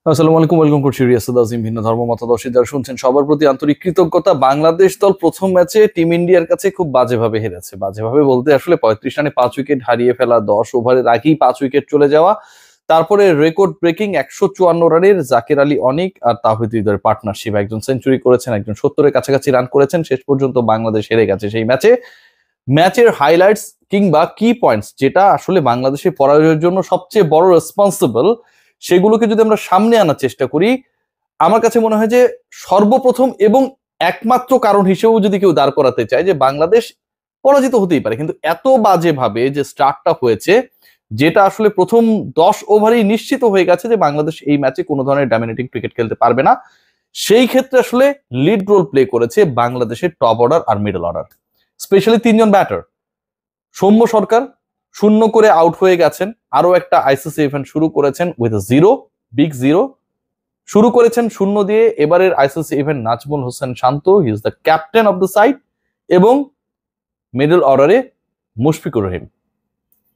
আসসালামু আলাইকুম, ওয়েলকাম করছি রিয়াসাদ আজিম। ভিন্ন ধর্ম মতাদর্শী যারা শুনছেন সবার প্রতি আন্তরিক কৃতজ্ঞতা। বাংলাদেশ দল প্রথম ম্যাচে টিম ইন্ডিয়ার কাছে খুব বাজেভাবে হেরেছে। বাজেভাবে বলতে আসলে 35 রানে 5 উইকেট হারিয়ে ফেলা, 10 ওভারের আগেই 5 উইকেট চলে যাওয়া, তারপরে রেকর্ড ব্রেকিং 154 রানের জাকের আলী অনিক আর তাওহিদ হৃদয়ের পার্টনারশিপ, একজন সেঞ্চুরি করেছেন, একজন 70-এর কাছাকাছি রান করেছেন। শেষ পর্যন্ত বাংলাদেশ হেরে গেছে সেই ম্যাচে। ম্যাচের হাইলাইটস কিংবা কি পয়েন্টস যেটা আসলে বাংলাদেশের পরাজয়ের জন্য সবচেয়ে বড় রেসপন্সিবল, সেগুলোকে যদি আমরা সামনে আনার চেষ্টা করি, আমার কাছে মনে হয় যে সর্বপ্রথম এবং একমাত্র কারণ হিসেবেও যদি কেউ দাঁড় করাতে চায় যে বাংলাদেশ পরাজিত হতেই পারে, কিন্তু এত বাজেভাবে যে স্টার্টটা হয়েছে, যেটা আসলে প্রথম 10 ওভারেই নিশ্চিত হয়ে গেছে যে বাংলাদেশ এই ম্যাচে কোনো ধরনের ডমিনেটিং ক্রিকেট খেলতে পারবে না। সেই ক্ষেত্রে আসলে লিড রোল প্লে করেছে বাংলাদেশের টপ অর্ডার আর মিডল অর্ডার, স্পেশালি তিনজন ব্যাটার। সৌম্য সরকার শূন্য করে আউট হয়ে গেছেন, আরো একটা আইসিসি ইভেন্ট শুরু করেছেন উইথ জিরো, বিগ জিরো শুরু করেছেন শূন্য দিয়ে। এবারের ICC event Najmul Hossain Shanto, he is the captain of the side. এবং মিডল অর্ডারে মুশফিকুর রহিম।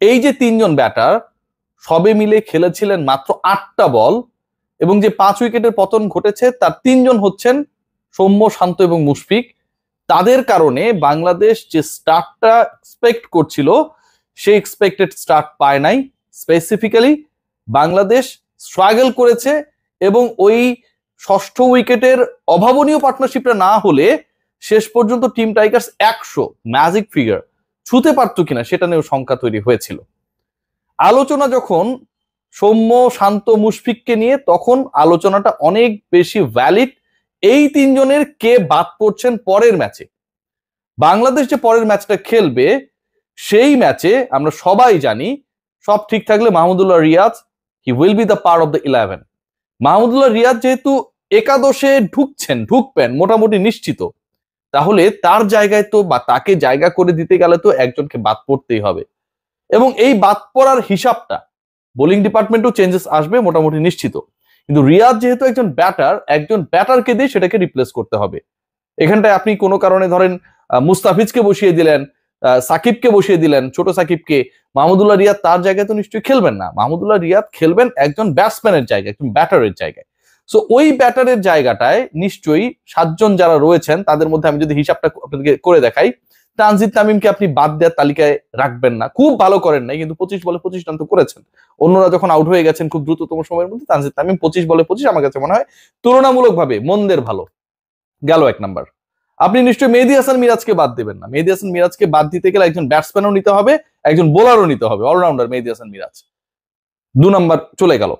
এই যে তিনজন ব্যাটার সবে মিলে খেলেছিলেন মাত্র 8টা বল, এবং যে 5 উইকেটের পতন ঘটেছে তার 3জন হচ্ছেন সৌম্য, শান্ত এবং মুশফিক। তাদের কারণে বাংলাদেশ যে স্টার্টটা এক্সপেক্ট করছিল সেই এক্সপেক্টেড স্টার্ট পায় নাই। স্পেসিফিক্যালি বাংলাদেশ স্ট্রাগল করেছে, এবং ওই ষষ্ঠ উইকেটের অভাবনীয় পার্টনারশিপটা না হলে শেষ পর্যন্ত টিম টাইগার্স 100 ম্যাজিক ফিগার ছুঁতে পারত কিনা সেটা নিয়েও শঙ্কা তৈরি হয়েছিল। আলোচনা যখন সৌম্য, শান্ত, মুশফিককে নিয়ে, তখন আলোচনাটা অনেক বেশি ভ্যালিড এই তিনজনের কে বাদ পড়ছেন পরের ম্যাচে। বাংলাদেশ যে পরের ম্যাচটা খেলবে সেই ম্যাচে আমরা সবাই জানি সব ঠিক থাকলে Mahmudullah Riyad, he will be the part of the 11। Mahmudullah Riyad যেহেতু একাদশে ঢুকবেন মোটামুটি নিশ্চিত, তাহলে তার জায়গায় তো বা তাকে জায়গা করে দিতে গেলে তো একজনকে বাদ পড়তেই হবে। এবং এই বাদ পড়ার হিসাবটা বোলিং ডিপার্টমেন্টও চেঞ্জেস আসবে মোটামুটি নিশ্চিত। কিন্তু রিয়াজ যেহেতু একজন ব্যাটারকে দিয়ে সেটাকে রিপ্লেস করতে হবে। এখানটায় আপনি কোনো কারণে ধরেন মুস্তাফিজকে বসিয়ে দিলেন, সাকিবকে বসিয়ে দিলেন, ছোট সাকিবকে, মাহমুদুল্লাহ রিয়াদ তার জায়গায় তো নিশ্চয়ই খেলবেন না। মাহমুদুল্লাহ রিয়াদ খেলবেন একজন ব্যাটসম্যানের জায়গায়, একজন ব্যাটারের জায়গায়। সো ওই ব্যাটারের জায়গাটায় নিশ্চয়ই 7জন যারা রয়েছেন তাদের মধ্যে আমি যদি হিসাবটা আপনাদেরকে করে দেখাই, তানজিদ তামিমকে আপনি বাদ দেওয়ার তালিকায় রাখবেন না। খুব ভালো করেন নাই, কিন্তু 25 বলে 25 রান তো করেছেন। অন্যরা যখন আউট হয়ে গেছেন খুব দ্রুততম সময়ের মধ্যে, তানজিদ তামিম 25 বলে 25 আমার কাছে মনে হয় তুলনামূলকভাবে মন্দের ভালো গেল 1 নাম্বার। আপনি নিশ্চয়ই মেহেদী হাসান মিরাজকে বাদ দেবেন না। মেহেদী হাসান মিরাজকে বাদ দিতে গেলে একজন ব্যাটসম্যানও নিতে হবে, একজন বোলারও নিতে হবে, অলরাউন্ডার মেহেদী হাসান মিরাজ 2 নাম্বার চলে গেল।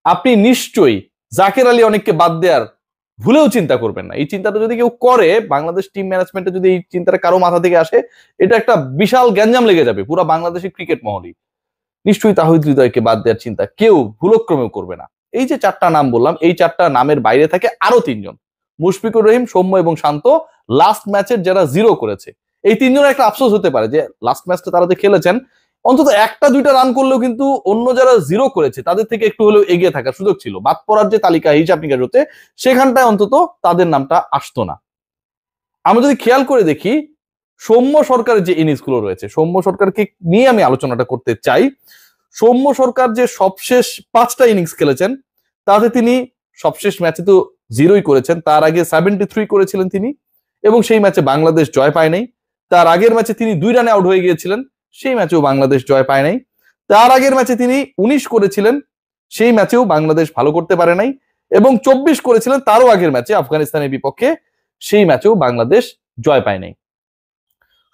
আপনি নিশ্চয়ই জাকের আলী অনেককে বাদ দেওয়ার ভুলেও চিন্তা করবেন না। এই চিন্তাটা যদি কেউ করে, বাংলাদেশ টিম ম্যানেজমেন্টে যদি এই চিন্তাটা কারো মাথা থেকে আসে, এটা একটা বিশাল গ্যাঞ্জাম লেগে যাবে পুরো বাংলাদেশের ক্রিকেট মহলেই। নিশ্চয়ই তাহিদ হৃদয়কে বাদ দেওয়ার চিন্তা কেউ ভুলক্রমেও করবে না। এই যে 4টা নাম বললাম, এই 4টা নামের বাইরে থাকে আরো 3জন, মুশফিকুর রহিম, সৌম্য এবং শান্ত। লাস্ট ম্যাচের যারা জিরো করেছে, এই 3জনের একটা আফসোস হতে পারে যে লাস্ট ম্যাচটা তারা যে খেলেছেন অন্তত 1টা 2টা রান করলেও কিন্তু অন্য যারা জিরো করেছে তাদের থেকে একটু হলেও এগিয়ে থাকার সুযোগ ছিল। বাদ পড়ার যে তালিকা হিসাব নিকাশ হচ্ছে সেখানটায় অন্তত তাদের নামটা আসতো না। আমরা যদি খেয়াল করে দেখি সৌম্য সরকারের যে ইনিংস গুলো রয়েছে, সৌম্য সরকারকে নিয়ে আমি আলোচনাটা করতে চাই। সৌম্য সরকার যে সবশেষ 5টা ইনিংস খেলেছেন তাতে তিনি সবশেষ ম্যাচে তো জিরোই করেছেন, তার আগে 73 করেছিলেন তিনি, এবং সেই ম্যাচে বাংলাদেশ জয় পায় নাই। তার আগের ম্যাচে তিনি 2 রানে আউট হয়ে গিয়েছিলেন, সেই ম্যাচেও বাংলাদেশ জয় পায় নাই। তার আগের ম্যাচে তিনি 19 করেছিলেন, সেই ম্যাচেও বাংলাদেশ ভালো করতে পারে নাই। এবং 24 করেছিলেন তারও আগের ম্যাচে আফগানিস্তানের বিপক্ষে, সেই ম্যাচেও বাংলাদেশ জয় পায় নাই।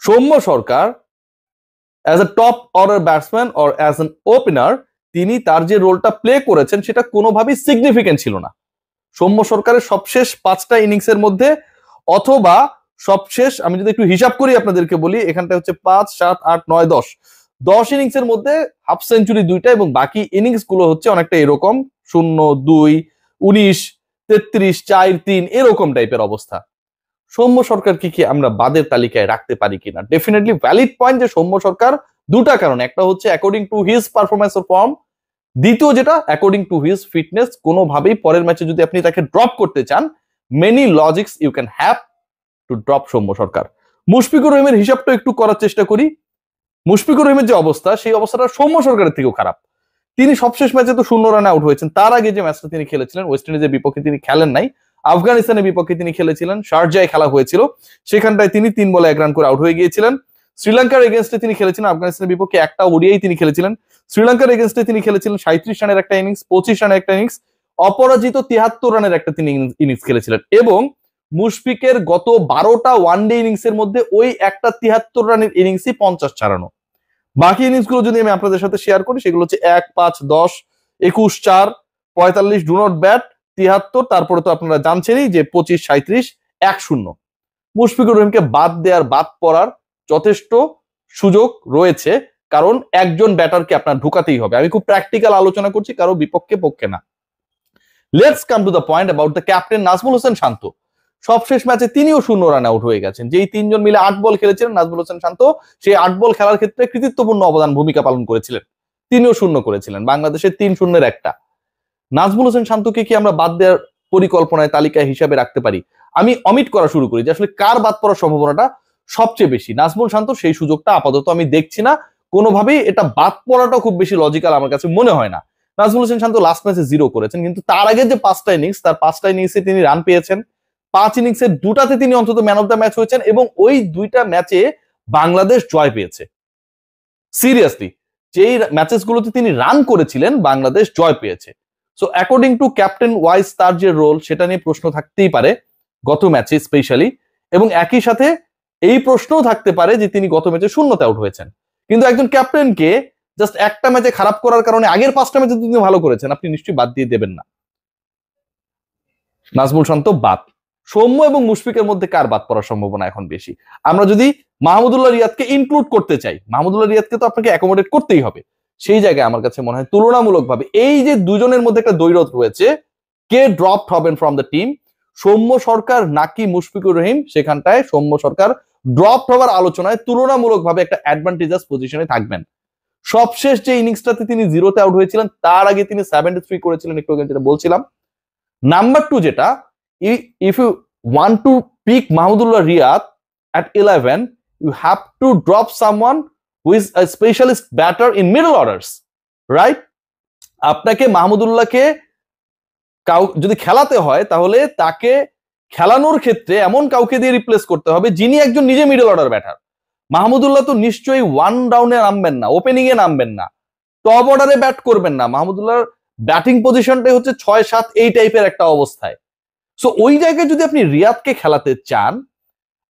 Soumya Sarkar as a top order batsman or as an opener, তিনি তার যে রোলটা প্লে করেছেন সেটা কোনোভাবেই সিগনিফিকেন্ট ছিল না। সৌম্য সরকারের সবশেষ 5টা ইনিংসের মধ্যে, অথবা সবশেষ আমি যদি একটু হিসাব করি আপনাদেরকে বলি, এখানটা হচ্ছে 5, 7, 8, 9, 10 ইনিংসের মধ্যে হাফ সেঞ্চুরি 2টা, এবং বাকি ইনিংস গুলো হচ্ছে অনেকটা এরকম 0, 2, 19, 33, 4, 3 এরকম টাইপের অবস্থা। সৌম্য সরকারকে কি আমরা বাদের তালিকায় রাখতে পারি কিনা? ডেফিনেটলি ভ্যালিড পয়েন্ট যে সৌম্য সরকার 2টা কারণ, একটা হচ্ছে according to his performance or form, দ্বিতীয় যেটা অ্যাকর্ডিং টু হিজ ফিটনেস। কোনোভাবেই পরের ম্যাচে যদি আপনি তাকে ড্রপ করতে চান, many logics you can have to drop Soumya Sarkar. Mushfiqur রহিমের হিসাবটা একটু করার চেষ্টা করি। মুশফিকুর রহিমের যে অবস্থা, সেই অবস্থাটা সৌম্য সরকারের থেকেও খারাপ। তিনি সবশেষ ম্যাচে তো 0 রানে আউট হয়েছেন। তার আগে যে ম্যাচটা তিনি খেলেছিলেন ওয়েস্ট ইন্ডিজের বিপক্ষে তিনি খেলেন নাই, আফগানিস্তানের বিপক্ষে তিনি খেলেছিলেন, শারজায় খেলা হয়েছিল, সেখানটায় তিনি 3 বলে 1 রান করে আউট হয়ে গিয়েছিলেন। শ্রীলঙ্কার এগেনস্টে তিনি খেলেছিলেন, আফগানিস্তানের বিপক্ষে একটা ওডিআই তিনি খেলেছিলেন। শ্রীলঙ্কার এগেনস্টে তিনি খেলেছিলেন 37 রানের একটা ইনিংস, 25 রানের একটা ইনিংস, অপরাজিত 73 রানের একটা তিনি ইনিংস খেলেছিলেন। এবং মুশফিকের গত 12টা ওয়ানডে ইনিংসের মধ্যে ওই একটা 73 রানের ইনিংসই 50 ছাড়ানো। বাকি ইনিংস গুলো যদি আমি আপনাদের সাথে শেয়ার করি সেগুলো হচ্ছে 1, 5, 10, 21, 4, 45, ডু নট ব্যাট, 73, তারপরে তো আপনারা জানছেনই যে 25, 37, 1-0। মুশফিকুর রহিমকে বাদ দেওয়ার, বাদ পড়ার যথেষ্ট সুযোগ রয়েছে, কারণ একজন ব্যাটারকে আপনার ঢুকাতেই হবে। আমি খুব প্র্যাকটিক্যাল আলোচনা করছি, কারো বিপক্ষে পক্ষে না। Let's come to the point about the captain Najmul Hossain Shanto. সবশেষ ম্যাচে তিনিও 0 রানে আউট হয়ে গেছেন। যেই 3 জন মিলে 8 বল খেলেছিলেন, নাজমুল হোসেন শান্ত সেই 8 বল খেলার ক্ষেত্রে কৃতিত্বপূর্ণ ভূমিকা পালন করেছিলেন। তিনিও 0 করেছিলেন। বাংলাদেশের 3-0-এর একটা। নাজমুল হোসেন শান্তকে কি আমরা বাদ দেওয়ার পরিকল্পনায়, তালিকায় হিসাবে রাখতে পারি? আমি অমিট করা শুরু করি যে আসলে কার বাদ পড়ার সম্ভাবনাটা সবচেয়ে বেশি। নাজমুল শান্ত সেই সুযোগটা আপাতত আমি দেখছি না কোনোভাবেই। এটা বাদ পড়াটা খুব বেশি লজিক্যাল আমার কাছে মনে হয় না। নাজমুল হোসেন শান্ত লাস্ট ম্যাচে 0 করেছেন, কিন্তু তার আগে যে 5টা ইনিংস, তার 5টা ইনিংসে তিনি রান পেয়েছেন। 5 ইনিংসের 2টাতে তিনি অন্তত ম্যান অফ দ্য ম্যাচ হয়েছেন, এবং ওই 2টা ম্যাচে বাংলাদেশ জয় পেয়েছে। সিরিয়াসলি, যেই ম্যাচেস গুলোতে তিনি রান করেছিলেন বাংলাদেশ জয় পেয়েছে। So according to captain wise তার যে রোল সেটা নিয়ে প্রশ্ন থাকতেই পারে গত ম্যাচে স্পেশালি, এবং একই সাথে এই প্রশ্নও থাকতে পারে যে তিনি গত ম্যাচে 0তে আউট হয়েছেন। কিন্তু একজন ক্যাপ্টেনকে জাস্ট একটা ম্যাচে খারাপ করার কারণে আগের 5টা ম্যাচে তিনি ভালো করেছেন, আপনি নিশ্চয়ই বাদ দিয়ে দেবেন না। নাজমুল শান্ত বাদ। সৌম্য এবং মুশফিকের মধ্যে কার বাদ পড়ার সম্ভাবনা এখন বেশি? আমরা যদি মাহমুদুল্লাহ রিয়াদকে ইনক্লুড করতে চাই, মাহমুদুল্লাহ রিয়াদকে তো আপনাকে অ্যাকোমোডেট করতেই হবে। সেই জায়গায় আমার কাছে মনে হয় তুলনামূলকভাবে এই যে দুজনের মধ্যে একটা দ্বৈরথ রয়েছে, কে ড্রপড হবেন ফ্রম দ্য টিম, সৌম্য সরকার নাকি মুশফিকুর রহিম, সেখানটায় সৌম্য সরকার ড্রপড হবার আলোচনায় তুলনামূলকভাবে একটা অ্যাডভান্টেজাস পজিশনে থাকবেন। সবশেষ যে ইনিংসটাতে তিনি 0তে আউট হয়েছিলেন, তার আগে তিনি 73 করেছিলেন, একটু আগে যেটা বলছিলাম। নাম্বার 2 যেটা, if you want to pick Mahmudullah Riyad at 11, you have to drop someone who is a specialist batter in middle orders, right? আপনাকে মাহমুদুল্লাহকে যদি খেলাতে হয় তাহলে তাকে খেলানোর ক্ষেত্রে এমন কাউকে দিয়ে রিপ্লেস করতে হবে যিনি একজন নিজে মিডল অর্ডার ব্যাটার। মাহমুদুল্লাহ তো নিশ্চয়ই 1 ডাউনে নামবেন না, ওপেনিং এ নামবেন না, টপ অর্ডারে ব্যাট করবেন না। মাহমুদুল্লাহর ব্যাটিং পজিশনটাই হচ্ছে 6-7 এই টাইপের একটা অবস্থায়। সো ওই জায়গায় যদি আপনি রিয়াদকে খেলাতে চান,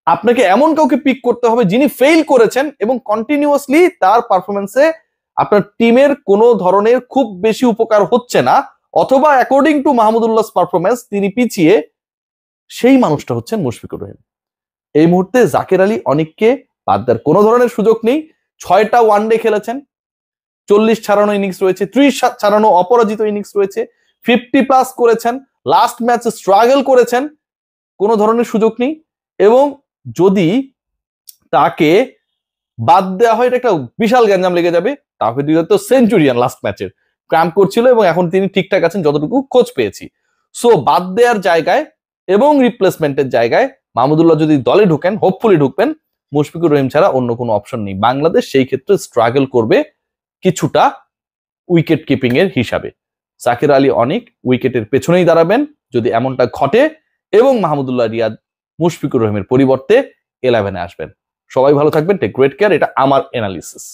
আপনাকে এমন কাউকে পিক করতে হবে যিনি ফেইল করেছেন এবং কন্টিনিউয়াসলি তার পারফরমেন্সে আপনার টিমের কোনো ধরনের খুব বেশি উপকার হচ্ছে না, অথবা অ্যাকর্ডিং টু মাহমুদুল্লাহর পারফরমেন্স তিনি পিছিয়ে, সেই মানুষটা হচ্ছেন মুশফিকুর রহিম। এই মুহূর্তে জাকের আলী অনিককে বাদ দেওয়ার কোনো ধরনের সুযোগ নেই। 6টা ওয়ানডে খেলেছেন, 40 ছাড়ানো ইনিংস রয়েছে, 30 ছাড়ানো অপরাজিত ইনিংস রয়েছে, 50+ করেছেন, লাস্ট ম্যাচে স্ট্রাগল করেছেন, কোনো ধরনের সুযোগ নেই। এবং যদি তাকে বাদ দেওয়া হয় এটা একটা বিশাল গ্যাঞ্জাম লেগে যাবে। তাকে তো সেঞ্চুরিয়ান লাস্ট ম্যাচের ক্র্যাম্প করছিল এবং এখন তিনি ঠিকঠাক আছেন যতটুকু খোঁজ পেয়েছি। সো বাদ দেওয়ার জায়গায় এবং রিপ্লেসমেন্টের জায়গায় মাহমুদুল্লাহ যদি দলে ঢুকেন, হোপফুলি ঢুকবেন, মুশফিকুর রহিম ছাড়া অন্য কোনো অপশন নেই। বাংলাদেশ সেই ক্ষেত্রে স্ট্রাগল করবে কিছুটা উইকেট কিপিং এর হিসাবে। জাকের আলী অনিক উইকেটের পেছনেই দাঁড়াবেন যদি এমনটা ঘটে, এবং মাহমুদুল্লাহ রিয়াদ মুশফিকুর রহিমের পরিবর্তে 11-এ আসবেন। সবাই ভালো থাকবেন, টেক গ্রেট কেয়ার। এটা আমার অ্যানালিসিস।